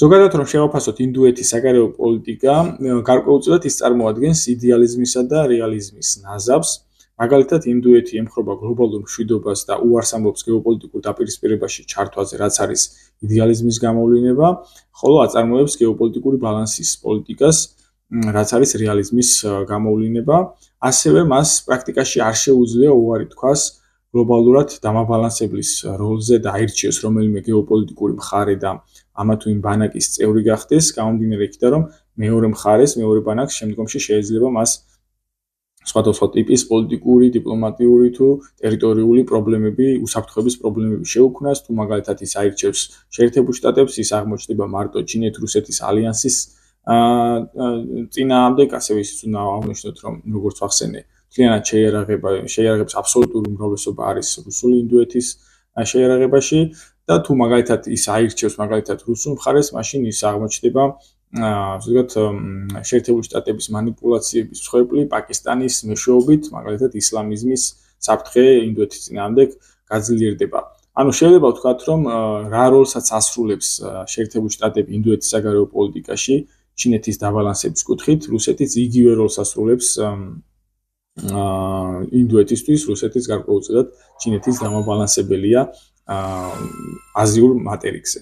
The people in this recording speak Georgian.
ზოგადად რომ შევაფასოთ ინდუეთის საგარეო პოლიტიკა, გარკვეულწილად ის წარმოადგენს იდეალიზმისა და რეალიზმის ნაზავს. მაგალითად, ინდუეთი ემხრობა გლობალურ მშვიდობას და უარს ამბობს გეოპოლიტიკურ დაპირისპირებაში ჩართვაზე, რაც არის იდეალიზმის გამოვლინება, ხოლო აწარმოებს გეოპოლიტიკური ბალანსის პოლიტიკას, რაც არის რეალიზმის გამოვლინება. ასევე მას პრაქტიკაში არ შეუძლია უარი თქვას გლობალურად დამაბალანსებლის როლზე და აირჩიოს რომელიმე გეოპოლიტიკური მხარე და ამა თუ იმ ბანაკის წევრი გახდეს, გამომდინარე იქიდან, რომ მეორე მხარეს, მეორე ბანაკს შემდგომში შეიძლება მას სხვადასხვა ტიპის პოლიტიკური, დიპლომატიური თუ ტერიტორიული პრობლემები, უსაფრთხოების პრობლემები შეუქმნას, თუ მაგალითად ის აირჩევს შეერთებულ შტატებს, ის აღმოჩნდება მარტო ჩინეთ-რუსეთის ალიანსის წინააღმდეგ, ასევე ის უნდა აღნიშნოთ, რომ როგორც ვახსენე, მთლიანად შეიარაღებს აბსოლუტური უმრავლესობა არის რუსული ინდუეთის შეიარაღებაში და თუ მაგალითად ის აირჩევს მაგალითად რუსულ მხარეს, მაშინ ის აღმოჩნდება ზოგადად შეერთებული შტატების манипуляციების მსხვერპლი პაკისტანის მეშვეობით, მაგალითად ისლამიზმის საფრთხე ინდუეთის წინააღმდეგ გაძლიერდება. ანუ შეიძლება ვთქვათ, რომ რა როლსაც ასრულებს შეერთებული შტატები ინდუეთის საგარეო პოლიტიკაში, ჩინეთის დაბალანსების კუთხით, რუსეთის იგივე როლს ასრულებს ინდუეთისთვის, რუსეთის გარკვეულწილად ჩინეთის დამაბალანსებელია აზიურ მატერიკზე.